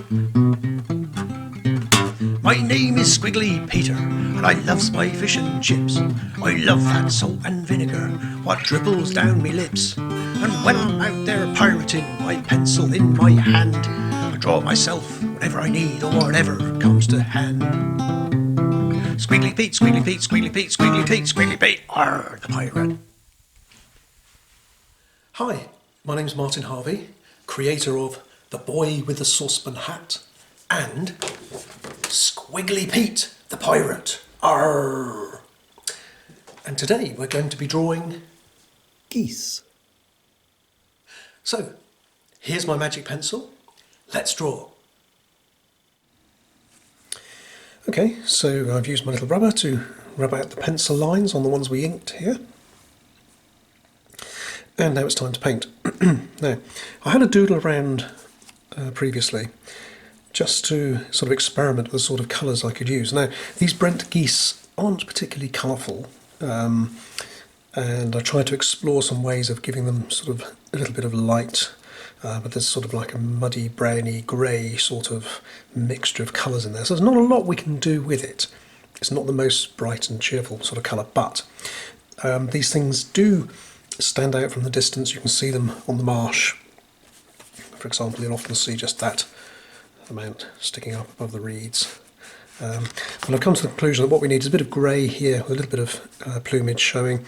My name is Squiggly Peter, and I loves my fish and chips. I love that salt and vinegar, what dribbles down me lips. And when I'm out there pirating, my pencil in my hand, I draw myself whatever I need or whatever comes to hand. Squiggly Pete, Squiggly Pete, Squiggly Pete, Squiggly Pete, Squiggly Pete, arr, the pirate. Hi, my name's Martyn Harvey, creator of The Boy with the Saucepan Hat and Squiggly Pete, the Pirate. Arr! And today we're going to be drawing geese. So, here's my magic pencil. Let's draw. Okay, so I've used my little rubber to rub out the pencil lines on the ones we inked here. And now it's time to paint. Now, I had a doodle around previously just to sort of experiment with the sort of colours I could use. Now, these Brent Geese aren't particularly colourful, and I tried to explore some ways of giving them sort of a little bit of light, but there's sort of like a muddy, browny, grey sort of mixture of colours in there. So there's not a lot we can do with it. It's not the most bright and cheerful sort of colour, but these things do stand out from the distance. You can see them on the marsh. For example, you'll often see just that amount sticking up above the reeds. And I've come to the conclusion that what we need is a bit of grey here with a little bit of plumage showing,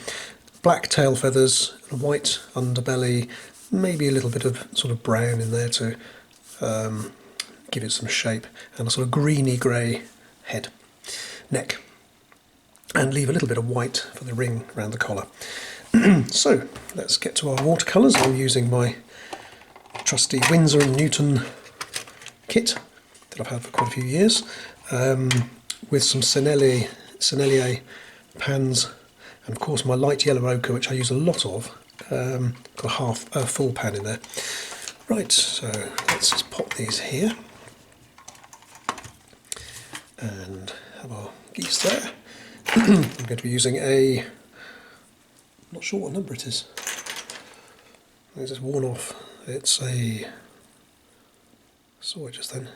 black tail feathers, a white underbelly, maybe a little bit of sort of brown in there to give it some shape, and a sort of greeny grey head, neck, and leave a little bit of white for the ring around the collar. So let's get to our watercolours. I'm using my trusty Winsor & Newton kit that I've had for quite a few years, with some Sennelier pans, and of course my light yellow ochre, which I use a lot of. Got a full pan in there. Right, so let's just pop these here and have our geese there. I'm going to be using a, not sure what number it is. It's just worn off. It's a, saw it just then.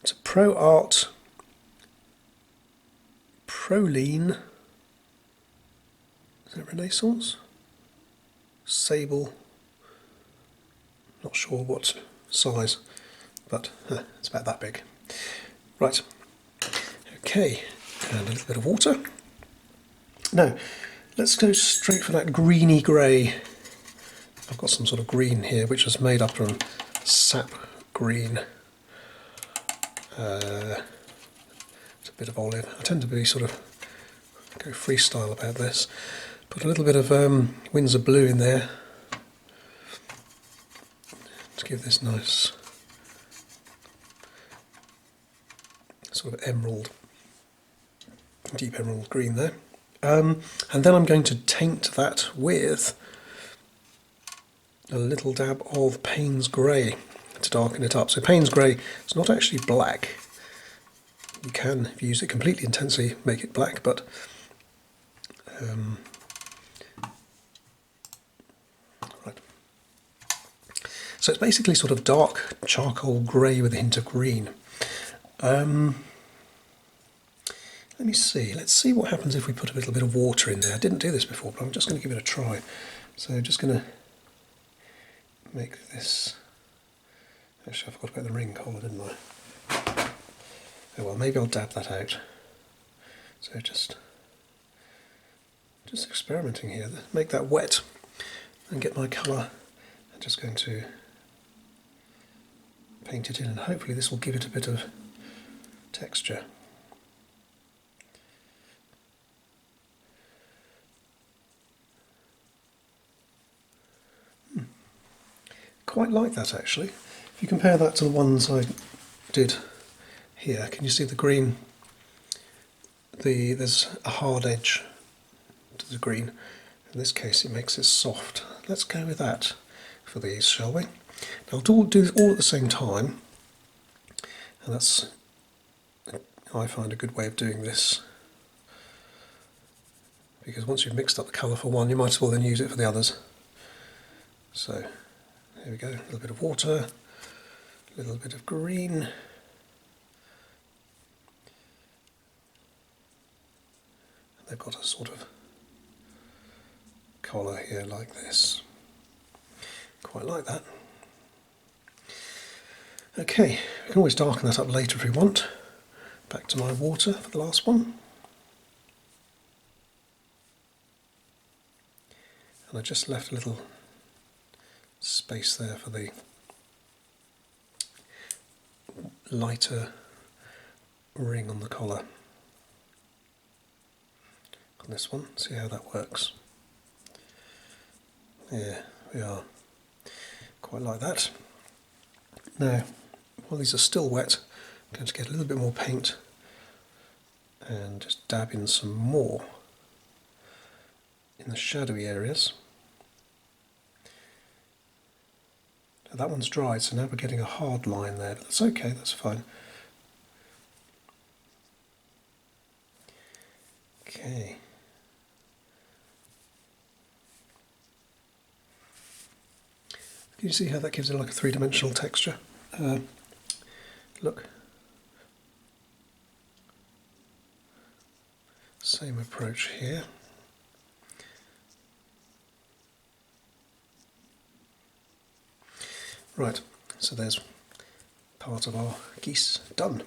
It's a Pro Art Proline. Is it Renaissance? Sable. Not sure what size, but it's about that big. Right. Okay, and a little bit of water. Now, let's go straight for that greeny grey. I've got some sort of green here, which is made up from sap green. It's a bit of olive. I tend to be sort of go freestyle about this. Put a little bit of Winsor blue in there to give this nice sort of emerald, deep emerald green there. And then I'm going to taint that with a little dab of Payne's Grey to darken it up. So Payne's Grey is not actually black. You can, if you use it completely intensely, make it black, but right. So it's basically sort of dark charcoal grey with a hint of green. Let me see, let's see what happens if we put a little bit of water in there. I didn't do this before, but I'm just going to give it a try. So I'm just going to make this, actually I forgot about the ring collar, didn't I? Oh well, maybe I'll dab that out. So just experimenting here, make that wet and get my colour. I'm just going to paint it in, and hopefully this will give it a bit of texture. Quite like that actually. If you compare that to the ones I did here, can you see the green? There's a hard edge to the green. In this case it makes it soft. Let's go with that for these, shall we? Now I'll do this all at the same time, and that's, I find, a good way of doing this, because once you've mixed up the colour for one, you might as well then use it for the others. So here we go, a little bit of water, a a little bit of green. And they've got a sort of collar here like this. Quite like that. Okay, we can always darken that up later if we want. Back to my water for the last one. And I just left a little space there for the lighter ring on the collar. On this one, see how that works. Yeah, we are. Quite like that. Now, while these are still wet, I'm going to get a little bit more paint and just dab in some more in the shadowy areas. Now that one's dried, so now we're getting a hard line there, but that's okay, that's fine. Okay. Can you see how that gives it like a three-dimensional texture? Look. Same approach here. Right, so there's part of our geese done.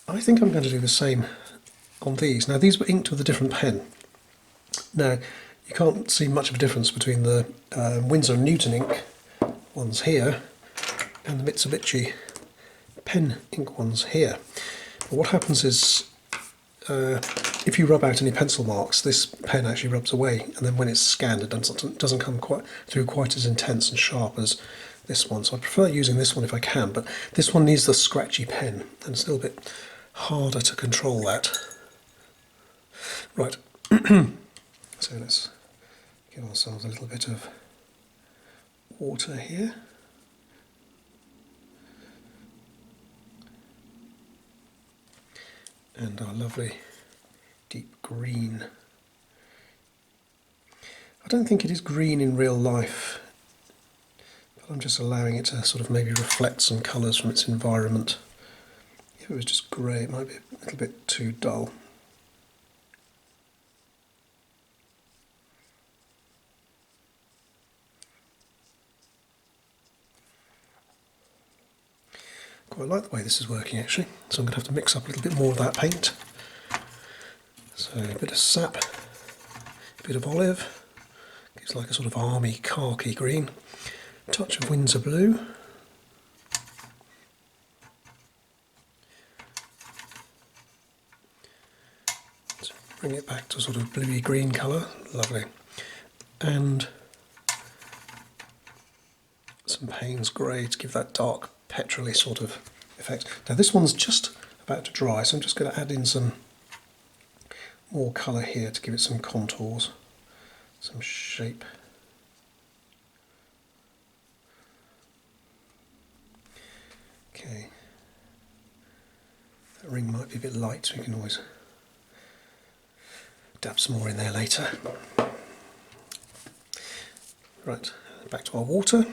I think I'm going to do the same on these. Now these were inked with a different pen. Now you can't see much of a difference between the Winsor & Newton ink ones here and the Mitsubishi pen ink ones here. But what happens is if you rub out any pencil marks, this pen actually rubs away, and then when it's scanned it doesn't come through quite as intense and sharp as this one. So I prefer using this one if I can, but this one needs the scratchy pen, and it's a little bit harder to control that. Right, so let's give ourselves a little bit of water here. And our lovely deep green. I don't think it is green in real life, but I'm just allowing it to sort of maybe reflect some colours from its environment. If it was just grey, it might be a little bit too dull. Quite like the way this is working actually, so I'm going to have to mix up a little bit more of that paint. So a bit of sap, a bit of olive, gives like a sort of army khaki green, a touch of Winsor blue, let's bring it back to a sort of bluey green colour, lovely, and some Payne's grey to give that dark petrol-y sort of effect. Now this one's just about to dry, so I'm just going to add in some more colour here to give it some contours, some shape. Okay, that ring might be a bit light, so we can always dab some more in there later. Right, back to our water.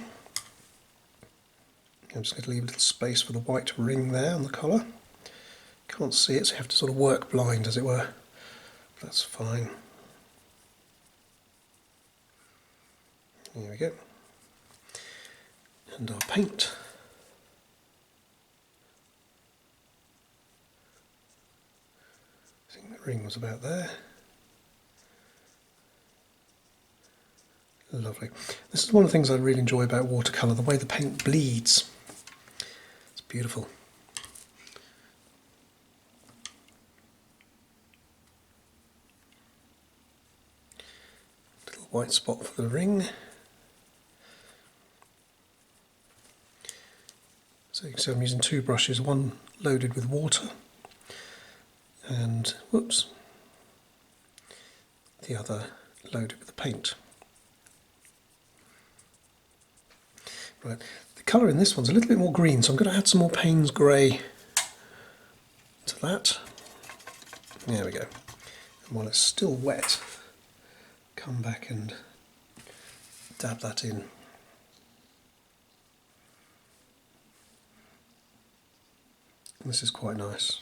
I'm just going to leave a little space for the white ring there on the collar. Can't see it, so you have to sort of work blind, as it were. That's fine. There we go. And our paint. I think the ring was about there. Lovely. This is one of the things I really enjoy about watercolour, the way the paint bleeds. It's beautiful. Little white spot for the ring. So you can see I'm using two brushes, one loaded with water and, whoops, the other loaded with the paint. Right, the colour in this one's a little bit more green, so I'm going to add some more Payne's grey to that. There we go. And while it's still wet, come back and dab that in. This is quite nice.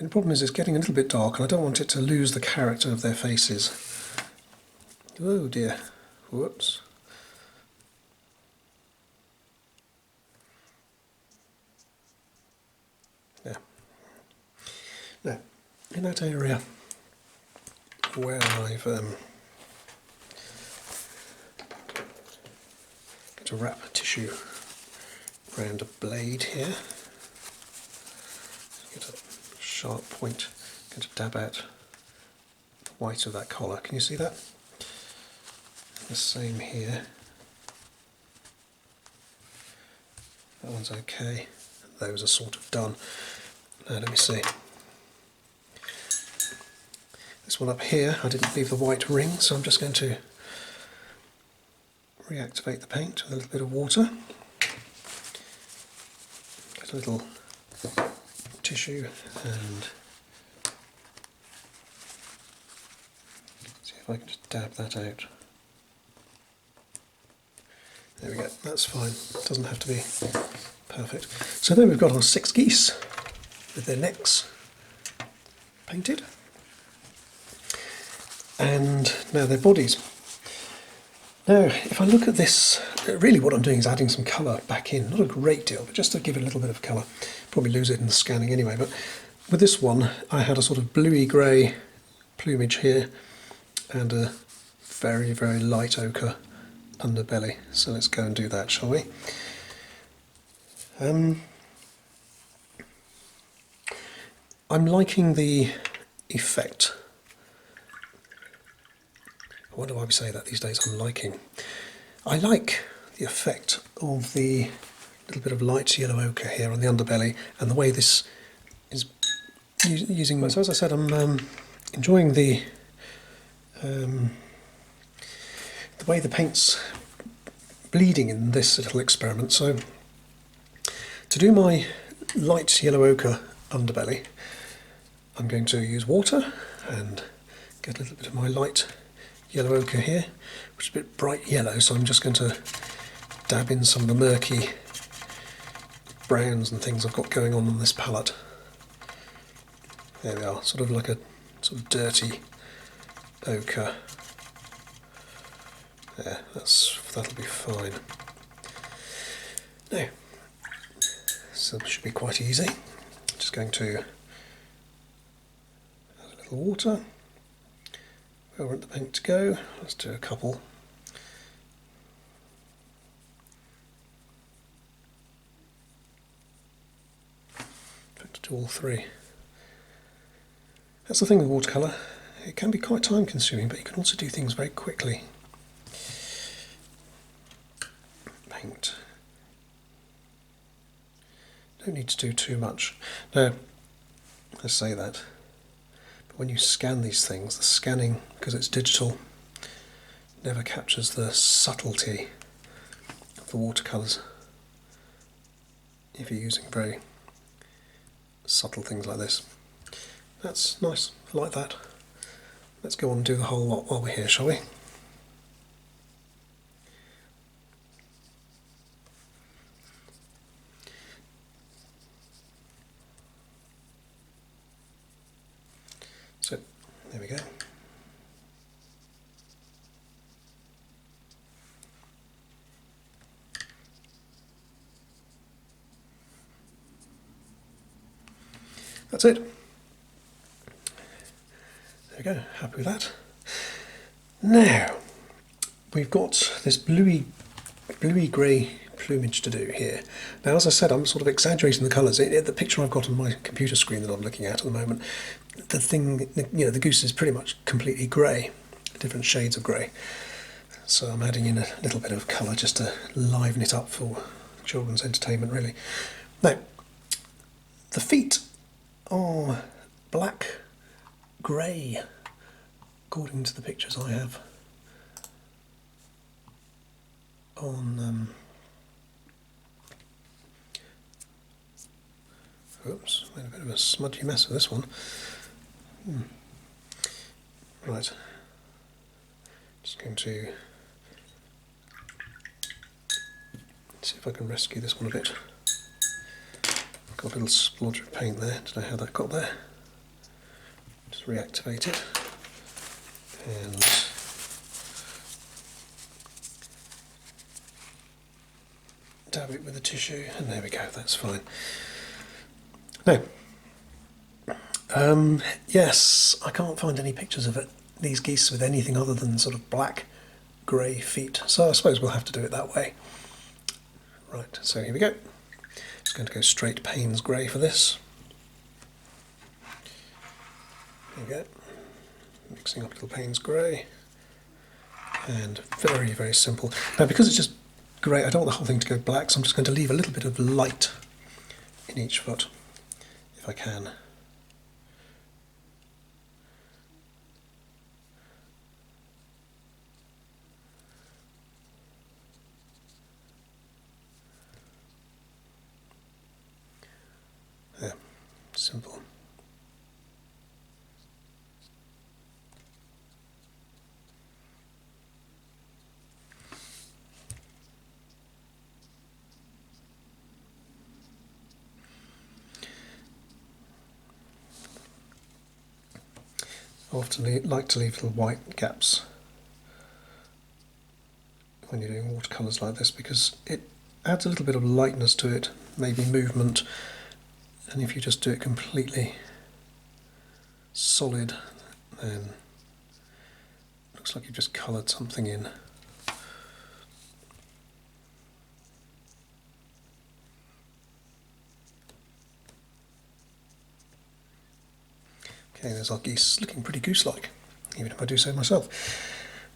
The problem is it's getting a little bit dark and I don't want it to lose the character of their faces. Oh dear. Whoops. Yeah. Now, in that area where I've got to wrap tissue around a blade here, get a sharp point, going to dab out the white of that collar. Can you see that? The same here. That one's okay. Those are sort of done. Now let me see. This one up here, I didn't leave the white ring, so I'm just going to reactivate the paint with a little bit of water. Get a little tissue and see if I can just dab that out. There we go, that's fine. Doesn't have to be perfect. So then we've got our 6 geese with their necks painted. And now their bodies. Now, if I look at this, really what I'm doing is adding some colour back in. Not a great deal, but just to give it a little bit of colour. Probably lose it in the scanning anyway, but with this one I had a sort of bluey grey plumage here and a very, very light ochre underbelly. So let's go and do that, shall we? I'm liking the effect. Why do I say that these days? I like the effect of the little bit of light yellow ochre here on the underbelly and the way this is using. So as I said, I'm enjoying the way the paint's bleeding in this little experiment. So to do my light yellow ochre underbelly, I'm going to use water and get a little bit of my light yellow ochre here, which is a bit bright yellow, so I'm just going to dab in some of the murky browns and things I've got going on this palette. There we are, sort of like a sort of dirty ochre. There, that'll be fine. Now, so it should be quite easy. Just going to add a little water. Where I want the paint to go, let's do a couple. In fact, do all 3. That's the thing with watercolour, it can be quite time consuming, but you can also do things very quickly. Paint. Don't need to do too much. Now, let's say that. When you scan these things, the scanning, because it's digital, never captures the subtlety of the watercolours if you're using very subtle things like this. That's nice, I like that. Let's go on and do the whole lot while we're here, shall we? So, there we go. That's it. There we go, happy with that. Now, we've got this bluey grey plumage to do here. Now, as I said, I'm sort of exaggerating the colours. The picture I've got on my computer screen that I'm looking at the moment, the thing, you know, the goose is pretty much completely grey, different shades of grey. So I'm adding in a little bit of colour just to liven it up for children's entertainment, really. Now, the feet are black grey, according to the pictures I have on oops, made a bit of a smudgy mess of this one. Right, just going to see if I can rescue this one a bit. got a little splodge of paint there. Don't know how that got there. Just reactivate it. And dab it with a tissue, and there we go, that's fine. Now, yes, I can't find any pictures of these geese with anything other than sort of black, grey feet, so I suppose we'll have to do it that way. Right, so here we go. Just going to go straight Payne's grey for this. There we go. Mixing up a little Payne's grey. And very, very simple. Now, because it's just grey, I don't want the whole thing to go black, so I'm just going to leave a little bit of light in each foot, if I can. There, simple. I often like to leave little white gaps when you're doing watercolours like this, because it adds a little bit of lightness to it, maybe movement, and if you just do it completely solid, then it looks like you've just coloured something in. Okay, there's our geese, looking pretty goose-like, even if I do so myself.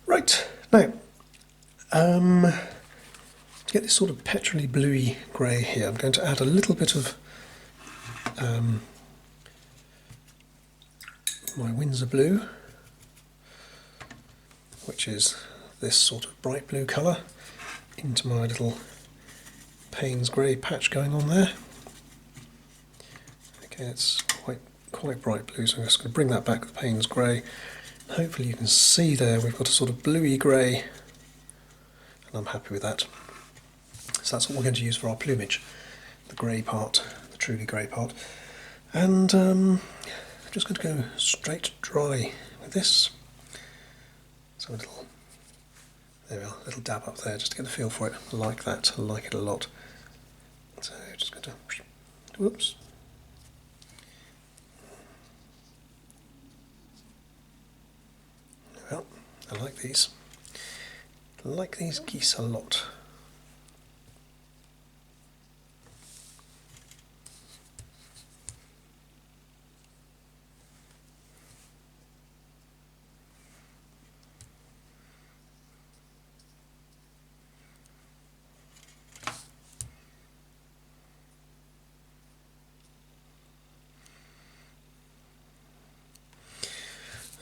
Right, now, to get this sort of petrol-y bluey grey here, I'm going to add a little bit of my Windsor blue, which is this sort of bright blue colour, into my little Payne's grey patch going on there. Okay, it's quite bright blue, so I'm just going to bring that back with Payne's grey. Hopefully you can see there we've got a sort of bluey grey, and I'm happy with that. So that's what we're going to use for our plumage, the grey part, the truly grey part. And I'm just going to go straight dry with this. So a little, there we are, a little dab up there just to get a feel for it. I like that, I like it a lot. So just going to, whoops. Well, I like these. I like these geese a lot.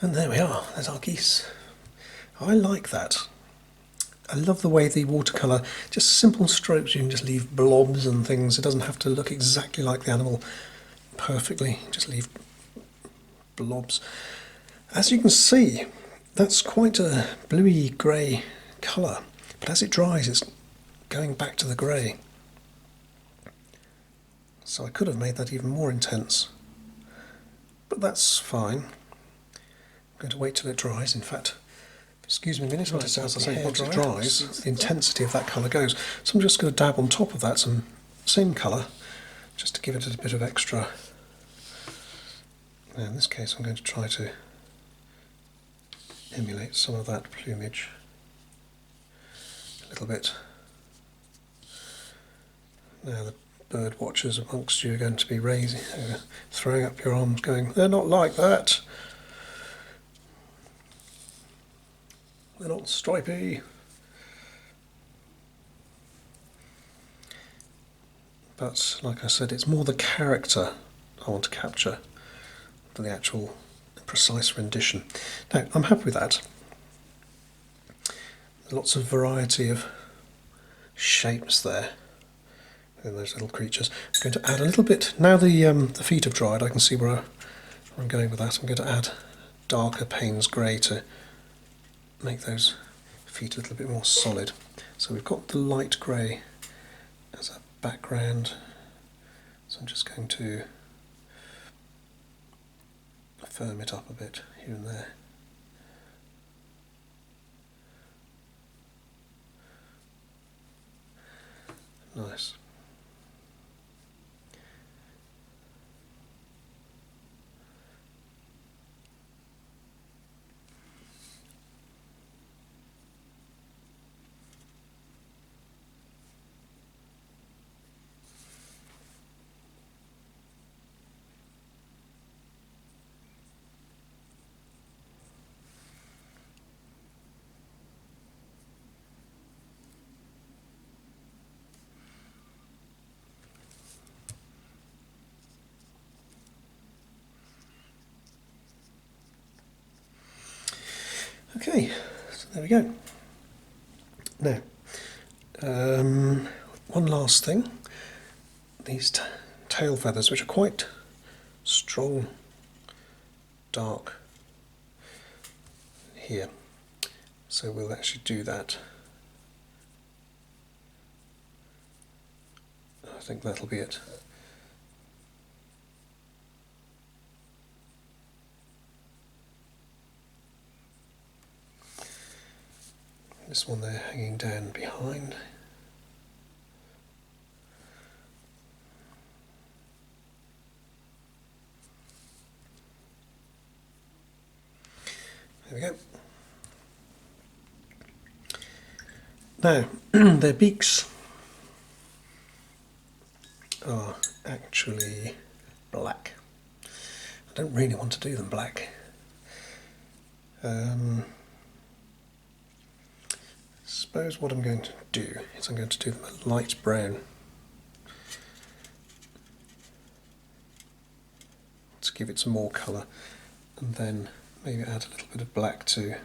And there we are, there's our geese. I like that. I love the way the watercolour, just simple strokes, you can just leave blobs and things. It doesn't have to look exactly like the animal perfectly, just leave blobs. As you can see, that's quite a bluey grey colour, but as it dries it's going back to the grey. So I could have made that even more intense, but that's fine. I'm going to wait till it dries. In fact, excuse me a minute, as I say, once it dries, the intensity of that colour goes. So I'm just going to dab on top of that some same colour, just to give it a bit of extra. Now in this case I'm going to try to emulate some of that plumage a little bit. Now the bird watchers amongst you are going to be throwing up your arms going, they're not like that. They're not stripy. But like I said, it's more the character I want to capture than the actual precise rendition. Now, I'm happy with that. There's lots of variety of shapes there in those little creatures. I'm going to add a little bit, now the feet have dried, I can see where I'm going with that. I'm going to add darker Payne's grey to make those feet a little bit more solid. So we've got the light grey as a background, So I'm just going to firm it up a bit here and there. Nice. Okay, so there we go. Now, one last thing. These tail feathers, which are quite strong, dark here. So we'll actually do that. I think that'll be it. This one there hanging down behind. There we go. Now, their beaks are actually black. I don't really want to do them black. Suppose what I'm going to do is I'm going to do them a light brown to give it some more colour, and then maybe add a little bit of black too.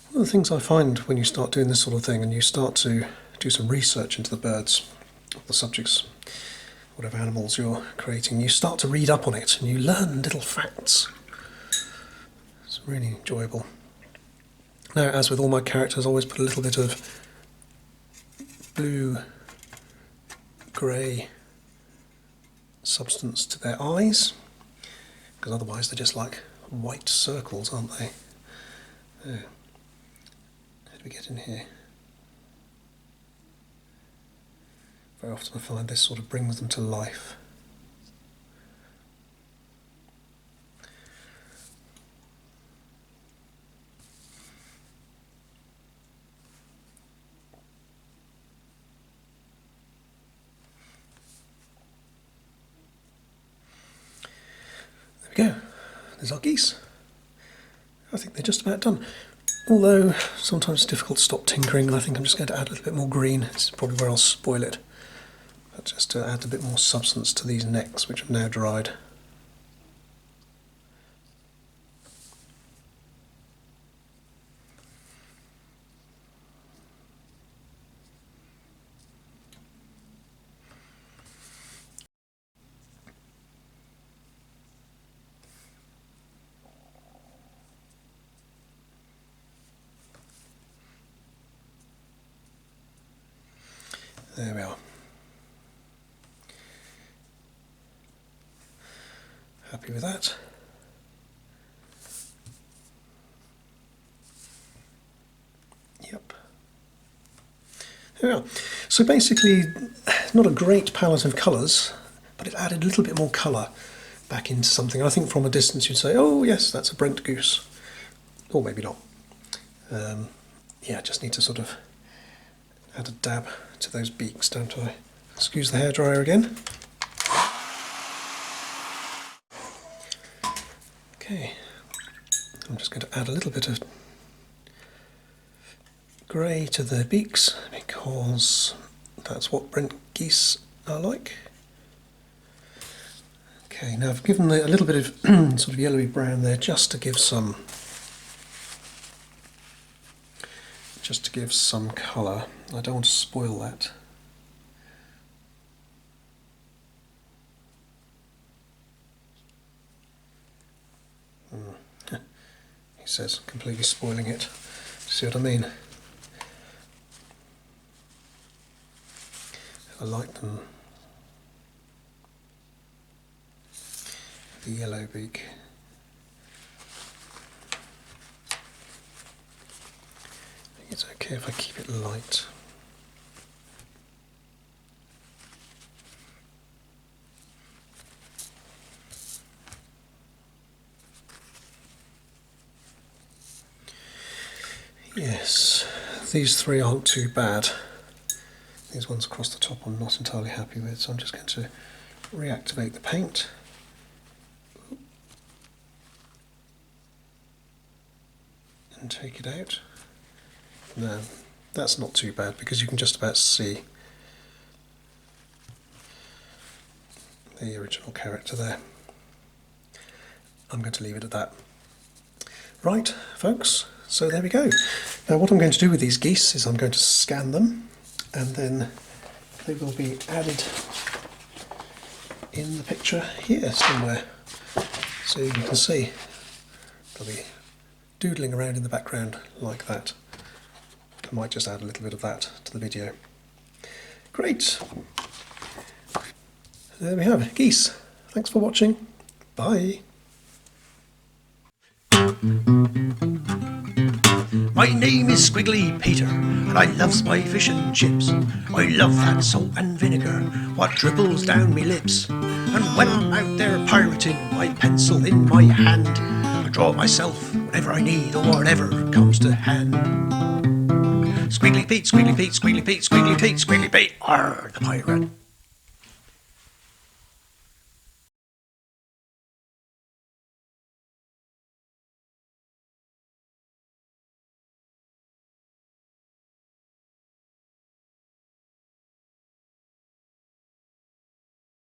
One of the things I find when you start doing this sort of thing and you start to do some research into the birds, the subjects, whatever animals you're creating, you start to read up on it and you learn little facts. It's really enjoyable. Now, as with all my characters, I always put a little bit of blue-grey substance to their eyes, because otherwise they're just like white circles, aren't they? There. How do we get in here? Very often I find this sort of brings them to life. There we go. There's our geese. I think they're just about done. Although sometimes it's difficult to stop tinkering, and I think I'm just going to add a little bit more green. It's probably where I'll spoil it. But just to add a bit more substance to these necks, which have now dried. There we are. Happy with that. Yep. There we are. So basically, not a great palette of colours, but it added a little bit more colour back into something. I think from a distance you'd say, oh yes, that's a Brent Goose. Or maybe not. Yeah, just need to sort of add a dab to those beaks, don't I? Excuse the hairdryer again. Okay, I'm just going to add a little bit of grey to the beaks because that's what Brent Geese are like. Okay, now I've given a little bit of sort of yellowy brown there just to give some colour. I don't want to spoil that. he says, completely spoiling it. See what I mean? I like them. The yellow beak. I think it's okay if I keep it light. Yes, these three aren't too bad. These ones across the top I'm not entirely happy with, so I'm just going to reactivate the paint. And take it out. No, that's not too bad because you can just about see the original character there. I'm going to leave it at that. Right, folks, so there we go. Now what I'm going to do with these geese is I'm going to scan them, and then they will be added in the picture here somewhere. So you can see they'll be doodling around in the background like that. I might just add a little bit of that to the video. Great! There we have it, geese. Thanks for watching. Bye! My name is Squiggly Peter, and I loves my fish and chips. I love that salt and vinegar, what dribbles down me lips. And when I'm out there pirating, my pencil in my hand, I draw myself whatever I need or whatever comes to hand. Squiggly Pete, Squiggly Pete, Squiggly Pete, Squiggly Pete, Squiggly Pete, arr, the pirate.